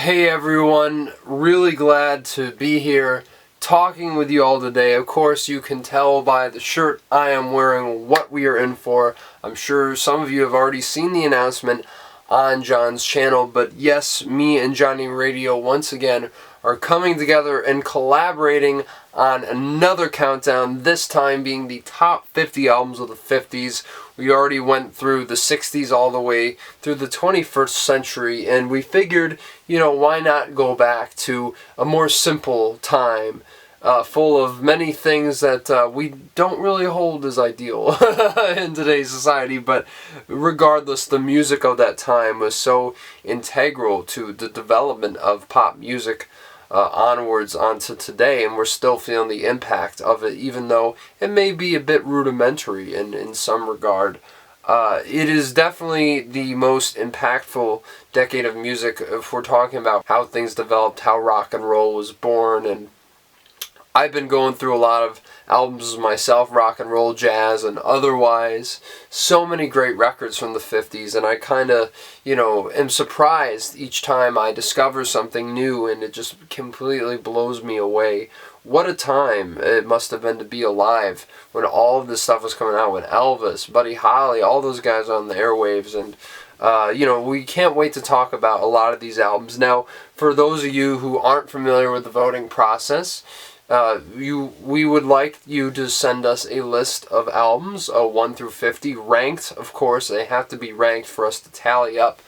Hey everyone, really glad to be here talking with you all today. Of course, you can tell by the shirt I am wearing what we are in for. I'm sure some of you have already seen the announcement on John's channel, but yes, me and Johnny Radio once again are coming together and collaborating on another countdown, this time being the top 50 albums of the 50s. We already went through the 60s all the way through the 21st century, and we figured, why not go back to a more simple time, full of many things that we don't really hold as ideal in today's society, but regardless, the music of that time was so integral to the development of pop music onwards onto today, and we're still feeling the impact of it, even though it may be a bit rudimentary in some regard. It is definitely the most impactful decade of music if we're talking about how things developed, how rock and roll was born, and I've been going through a lot of albums myself, rock and roll, jazz, and otherwise. So many great records from the 50s, and I kind of, am surprised each time I discover something new, and it just completely blows me away. What a time it must have been to be alive when all of this stuff was coming out, when Elvis, Buddy Holly, all those guys on the airwaves, and we can't wait to talk about a lot of these albums. Now, for those of you who aren't familiar with the voting process, we would like you to send us a list of albums, 1 through 50, ranked. Of course, they have to be ranked for us to tally up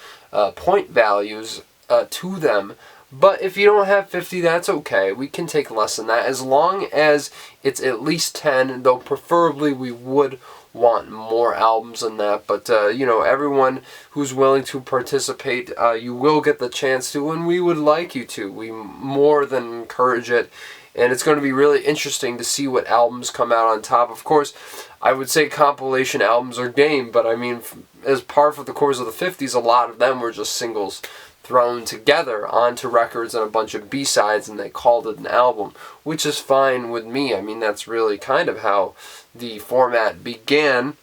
point values to them. But if you don't have 50, that's okay. We can take less than that, as long as it's at least 10, though preferably we would want more albums than that. But, everyone who's willing to participate, you will get the chance to, and we would like you to. We more than encourage it. And it's going to be really interesting to see what albums come out on top. Of course, I would say compilation albums are game, but I mean, as par for the course of the 50s, a lot of them were just singles thrown together onto records and a bunch of B-sides, and they called it an album, which is fine with me. I mean, that's really kind of how the format began.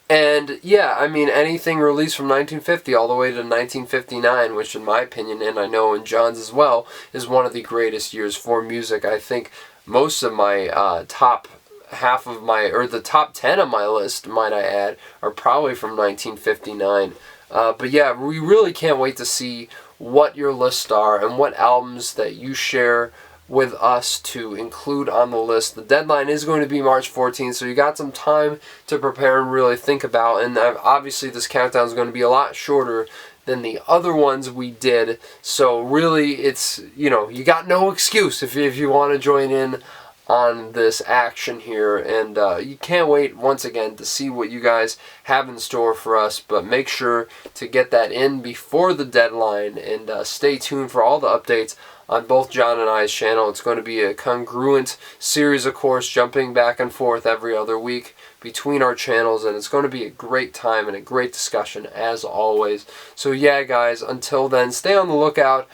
And yeah, I mean, anything released from 1950 all the way to 1959, which in my opinion, and I know in John's as well, is one of the greatest years for music. I think most of my top 10 of my list, might I add, are probably from 1959. But yeah, we really can't wait to see what your lists are and what albums that you share with us to include on the list. The deadline is going to be March 14th, so you got some time to prepare and really think about, and obviously this countdown is going to be a lot shorter than the other ones we did, so really it's, you got no excuse if you want to join in on this action here, and you can't wait once again to see what you guys have in store for us. But make sure to get that in before the deadline, and stay tuned for all the updates on both John and I's channel. It's going to be a congruent series, of course, jumping back and forth every other week between our channels, and it's going to be a great time and a great discussion as always. So yeah, guys, until then, stay on the lookout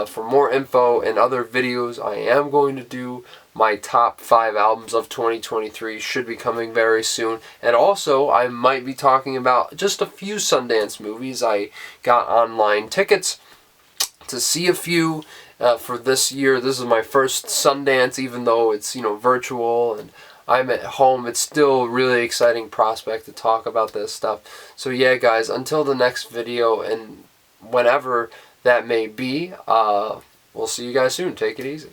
for more info and other videos. I am going to do my top 5 albums of 2023, should be coming very soon. And also, I might be talking about just a few Sundance movies. I got online tickets to see a few for this year. This is my first Sundance, even though it's, virtual and I'm at home. It's still a really exciting prospect to talk about this stuff. So yeah, guys, until the next video, and whenever that may be, we'll see you guys soon. Take it easy.